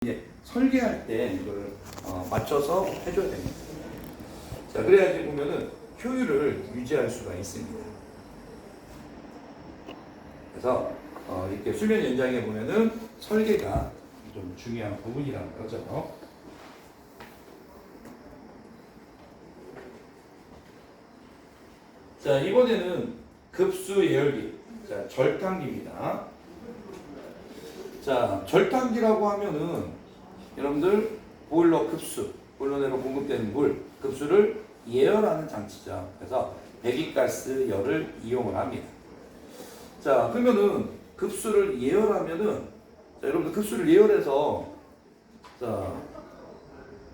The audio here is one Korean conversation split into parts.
이제 설계할 때 이거를 맞춰서 해줘야 됩니다. 자, 그래야지 보면은 효율을 유지할 수가 있습니다. 그래서 이렇게 수면 연장에 보면은 설계가 좀 중요한 부분이라는 거죠. 자, 이번에는 급수 예열기, 자, 절탕기입니다. 자, 절탕기라고 하면은 여러분들 보일러 급수, 보일러내로 공급되는 물, 급수를 예열하는 장치죠. 그래서 배기가스 열을 이용을 합니다. 자, 그러면은 급수를 예열하면은, 자, 여러분들 급수를 예열해서, 자,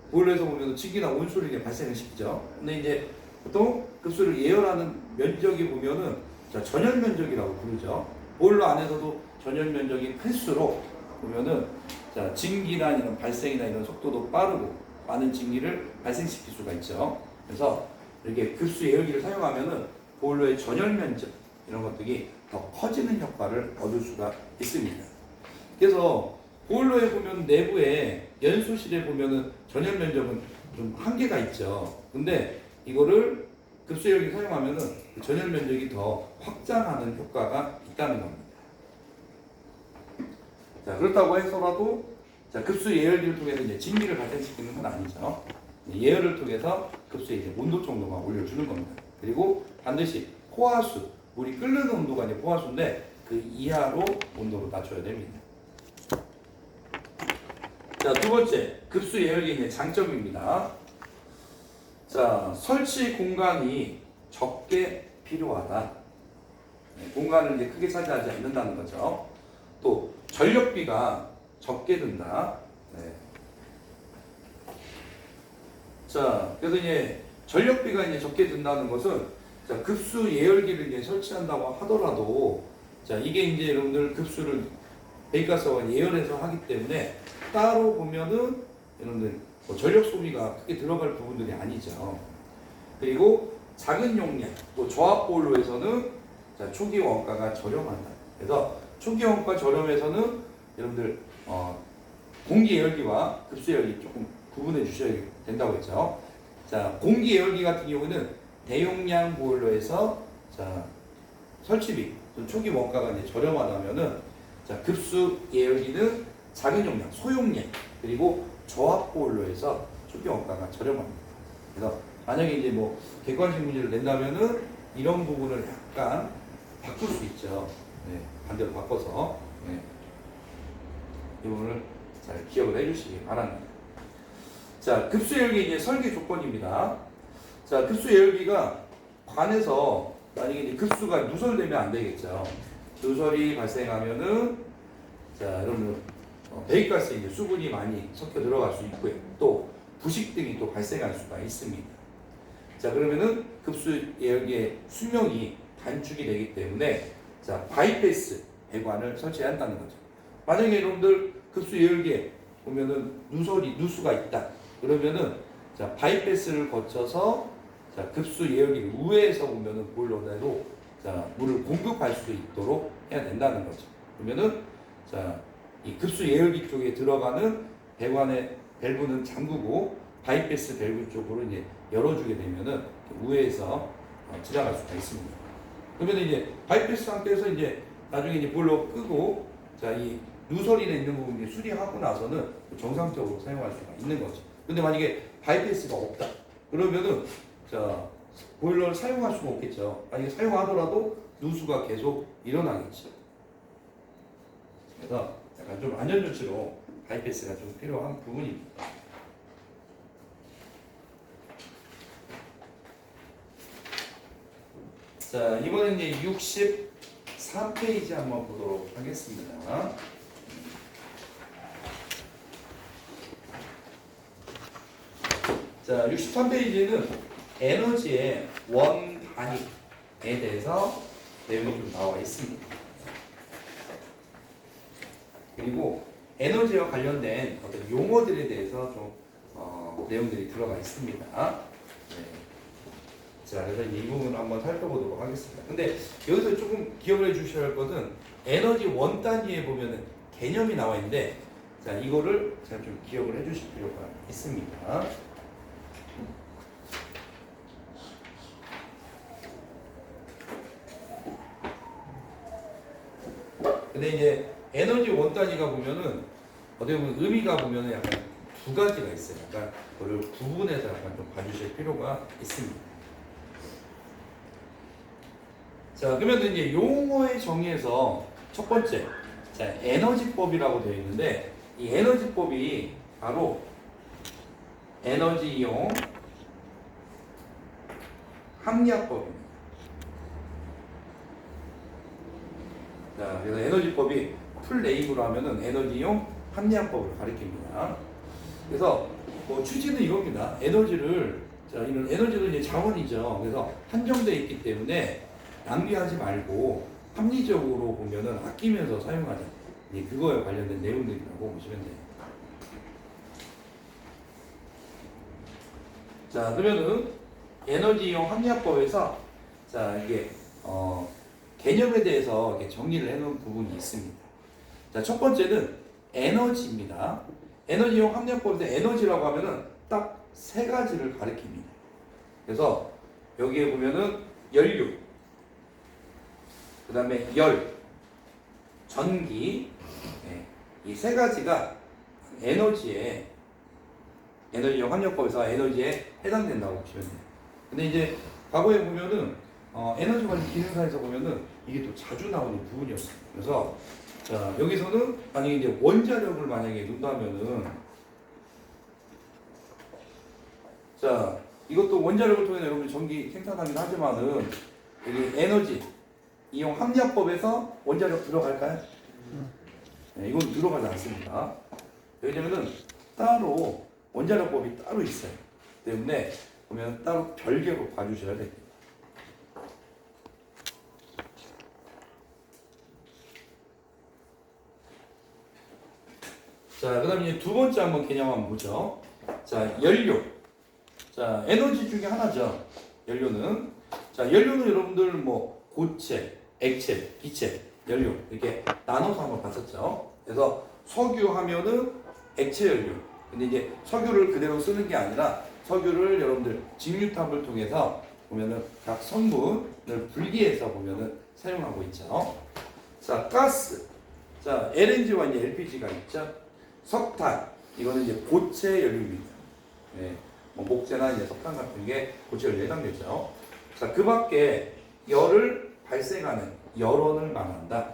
보일러에서 보면 증기나 온수를 발생을 시키죠. 근데 이제 보통 급수를 예열하는 면적이 보면은, 자, 전열 면적이라고 부르죠. 보일러 안에서도 전열 면적이 클수록 보면은, 자, 증기나 이런 발생이나 이런 속도도 빠르고 많은 증기를 발생시킬 수가 있죠. 그래서 이렇게 급수 예열기를 사용하면은 보일러의 전열 면적 이런 것들이 더 커지는 효과를 얻을 수가 있습니다. 그래서 보일러에 보면 내부에 연소실에 보면은 전열 면적은 좀 한계가 있죠. 근데 이거를 급수 예열기 사용하면은 전열 면적이 더 확장하는 효과가 있다는 겁니다. 자, 그렇다고 해서라도, 자, 급수 예열기를 통해서 이제 증기를 발생시키는 건 아니죠. 예열을 통해서 급수의 이제 온도 정도만 올려주는 겁니다. 그리고 반드시 포화수, 물이 끓는 온도가 이제 포화수인데 그 이하로 온도를 낮춰야 됩니다. 자, 두 번째, 급수 예열기의 장점입니다. 자, 설치 공간이 적게 필요하다. 공간을 이제 크게 차지하지 않는다는 거죠. 또 전력비가 적게 든다. 네. 자, 그래서 이제 전력비가 이제 적게 든다는 것은, 자, 급수 예열기를 이제 설치한다고 하더라도, 자, 이게 이제 여러분들 급수를 배기가스와 예열해서 하기 때문에 따로 보면은 여러분들 뭐 전력 소비가 크게 들어갈 부분들이 아니죠. 그리고 작은 용량, 또 조합 보일러에서는, 자, 초기 원가가 저렴하다. 그래서 초기 원가 저렴해서는 여러분들 공기 예열기와 급수 예열기 조금 구분해 주셔야 된다고 했죠. 자, 공기 예열기 같은 경우는 대용량 보일러에서, 자, 설치비, 초기 원가가 이제 저렴하다면은, 자, 급수 예열기는 작은 용량, 소용량, 그리고 조합 보일러에서 초기 원가가 저렴합니다. 그래서 만약에 이제 뭐 객관식 문제를 낸다면은 이런 부분을 약간 바꿀 수 있죠. 네, 반대로 바꿔서, 네, 이 부분을 잘 기억을 해주시기 바랍니다. 자, 급수 예열기 이제 설계 조건입니다. 자, 급수 예열기가 관에서 만약에 이제 급수가 누설되면 안 되겠죠. 누설이 발생하면은, 자, 여러분 배기가스에 이제 수분이 많이 섞여 들어갈 수 있고요. 또 부식 등이 또 발생할 수가 있습니다. 자, 그러면은 급수 예열기의 수명이 단축이 되기 때문에, 자, 바이패스 배관을 설치해야 한다는 거죠. 만약에 여러분들 급수 예열기에 보면은 누수가 있다. 그러면은, 자, 바이패스를 거쳐서, 자, 급수 예열기를 우회해서 보면은 보일러내로, 자, 물을 공급할 수 있도록 해야 된다는 거죠. 그러면은, 자, 이 급수 예열기 쪽에 들어가는 배관의 밸브는 잠그고 바이패스 밸브 쪽으로 이제 열어주게 되면은 우회해서 지나갈 수가 있습니다. 그러면 이제 바이패스 상태에서 이제 나중에 이제 보일러 끄고, 자, 이 누설이나 있는 부분 이제 수리하고 나서는 정상적으로 사용할 수가 있는 거죠. 근데 만약에 바이패스가 없다. 그러면은, 자, 보일러를 사용할 수가 없겠죠. 만약에 사용하더라도 누수가 계속 일어나겠죠. 그래서 약간 좀 안전조치로 바이패스가 좀 필요한 부분입니다. 자, 이번엔 이제 63페이지 한번 보도록 하겠습니다. 자, 63페이지는 에너지의 원 단위에 대해서 내용이 좀 나와 있습니다. 그리고 에너지와 관련된 어떤 용어들에 대해서 좀 내용들이 들어가 있습니다. 네. 자, 그래서 이제 이 부분을 한번 살펴보도록 하겠습니다. 근데 여기서 조금 기억을 해 주셔야 할 것은 에너지 원 단위에 보면은 개념이 나와 있는데, 자, 이거를 잘 좀 기억을 해주실 필요가 있습니다. 근데 이제 에너지 원 단위가 보면은 어떻게 보면 의미가 보면은 약간 두 가지가 있어요. 그러니까 그걸 구분해서 약간 좀 봐주실 필요가 있습니다. 자, 그러면 이제 용어의 정의에서 첫 번째, 자, 에너지법이라고 되어 있는데 이 에너지법이 바로 에너지 이용 합리화법입니다. 자, 그래서 에너지법이 풀 네임으로 하면은 에너지 이용 합리화법을 가리킵니다. 그래서 뭐 취지는 이겁니다. 에너지를 자, 이런 에너지는 이제 자원이죠. 그래서 한정되어 있기 때문에 낭비하지 말고 합리적으로 보면은 아끼면서 사용하자. 그거에 관련된 내용들이라고 보시면 돼요. 자, 그러면은 에너지 이용 합리화법에서 자, 이게 개념에 대해서 이렇게 정리를 해놓은 부분이 있습니다. 자, 첫 번째는 에너지입니다. 에너지 이용 합리화법에서 에너지라고 하면은 딱 세 가지를 가리킵니다. 그래서 여기에 보면은 연료, 그 다음에 열, 전기, 이 세 가지가 에너지에 에너지용 합력법에서 에너지에 해당된다고 보시면 돼요. 근데 이제 과거에 보면은 에너지 관리 기능사에서 보면은 이게 또 자주 나오는 부분이었어요. 그래서 자, 여기서는 만약에 이제 원자력을 만약에 넣는다면은 자, 이것도 원자력을 통해 여러분 전기 생산하긴 하지만은 여기 에너지 이용 합리화법에서 원자력 들어갈까요? 네, 이건 들어가지 않습니다. 왜냐면은 따로 원자력법이 따로 있어요. 때문에 보면 따로 별개로 봐주셔야 됩니다. 자, 그 다음에 이제 두 번째 한번 개념 한번 보죠. 자, 연료. 자, 에너지 중에 하나죠. 연료는. 자, 연료는 여러분들 뭐 고체, 액체, 기체, 연료 이렇게 나눠서 한번 봤었죠. 그래서 석유 하면은 액체 연료. 근데 이제 석유를 그대로 쓰는 게 아니라 석유를 여러분들 직류탑을 통해서 보면은 각 성분을 분리해서 보면은 사용하고 있죠. 자, 가스. 자, LNG와 이제 LPG가 있죠. 석탄. 이거는 이제 고체 연료입니다. 네. 뭐 목재나 이제 석탄 같은 게 고체 연료에 해당되죠. 자, 그 밖에 열을 발생하는 열원을 말한다.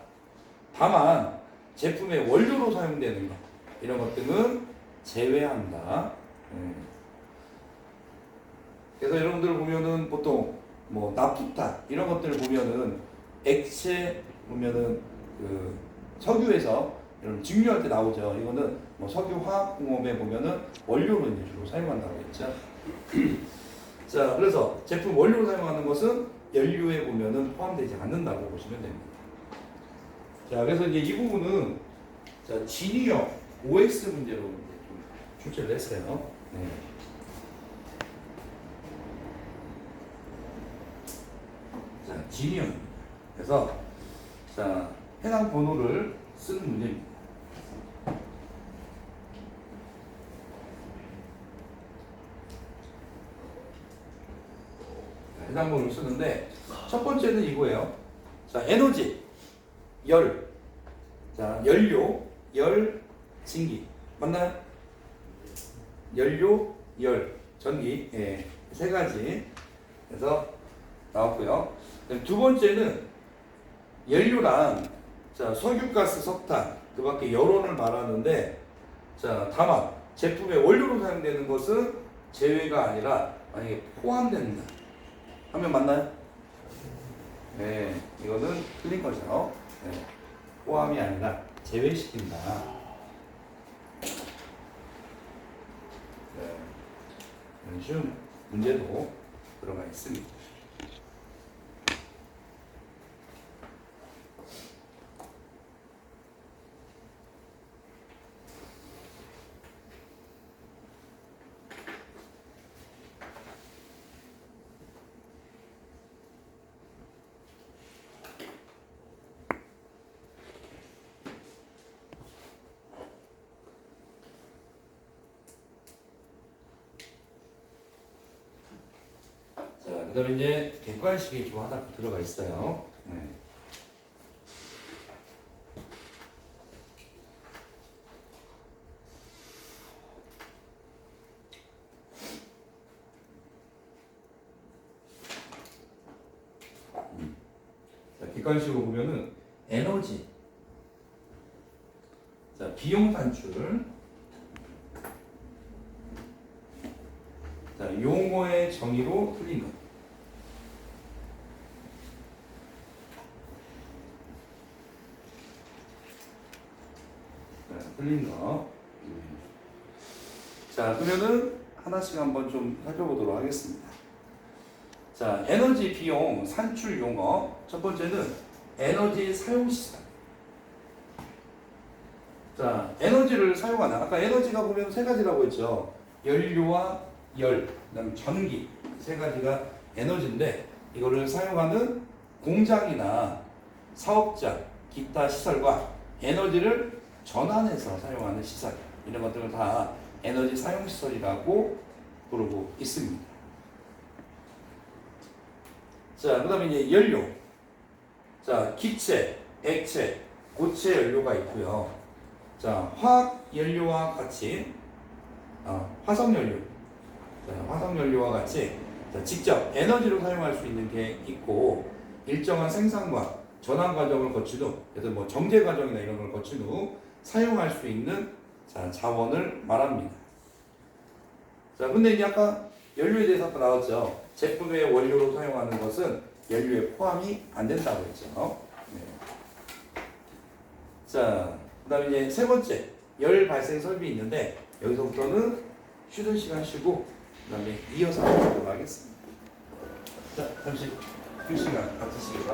다만 제품의 원료로 사용되는 것 이런 것들은 제외한다. 그래서 여러분들 보면은 보통 뭐 나프타 이런 것들을 보면은 액체 보면은 그 석유에서 여러분 증류할 때 나오죠. 이거는 뭐 석유 화학공업에 보면은 원료로 이제 주로 사용한다고 했죠. 자, 그래서 제품 원료로 사용하는 것은 연료에 보면은 포함되지 않는다고 보시면 됩니다. 자, 그래서 이제 이 부분은 자, 진유형 OX 문제로 이제 좀 출제를 했어요. 네. 자, 진유형. 그래서 자, 해당 번호를 쓰는 문제입니다. 자, 해당 번호를 쓰는데 첫 번째는 이거예요. 자, 에너지, 열. 자, 연료, 열, 증기. 맞나요? 연료, 열, 전기. 예, 세 가지. 그래서 나왔고요. 두 번째는 연료란 자, 석유가스, 석탄 그 밖에 여론을 말하는데 자, 다만 제품의 원료로 사용되는 것은 제외가 아니라 만약에 포함된다 하면 맞나요? 네, 이거는 틀린 거죠. 네, 포함이 아니라 제외시킨다. 네, 이런 쉬운 문제도 들어가 있습니다. 그다음에 이제 객관식이 좀 하나 들어가 있어요. 네. 자, 객관식으로 보면은 에너지, 자, 비용 산출, 자, 용어의 정의로 틀린 것. 자, 틀린 거. 자, 그러면은 하나씩 한번 좀 살펴보도록 하겠습니다. 자, 에너지 비용 산출 용어. 첫 번째는 에너지 사용 시간. 자, 에너지를 사용하는, 아까 에너지가 보면 세 가지라고 했죠. 연료와 열, 그다음 전기, 세 가지가 에너지인데 이거를 사용하는 공장이나 사업장, 기타 시설과 에너지를 전환해서 사용하는 시설, 이런 것들은 다 에너지 사용 시설이라고 부르고 있습니다. 자, 그다음에 이제 연료. 자, 기체, 액체, 고체 연료가 있고요. 자, 화학 연료와 같이 화석 연료. 자, 화석 연료와 같이 자, 직접 에너지로 사용할 수 있는 게 있고 일정한 생산과 전환 과정을 거친 후, 그래서 뭐 정제 과정이나 이런 걸 거친 후 사용할 수 있는 자, 자원을 말합니다. 자, 근데 이제 아까 연료에 대해서 아까 나왔죠. 제품의 원료로 사용하는 것은 연료에 포함이 안 된다고 했죠. 네. 자, 그다음에 이제 세 번째 열 발생 설비 있는데 여기서부터는 쉬는 시간 쉬고 그다음에 이어서 하도록 하겠습니다. 자, 잠시 휴 시간 가지시기 바랍니다.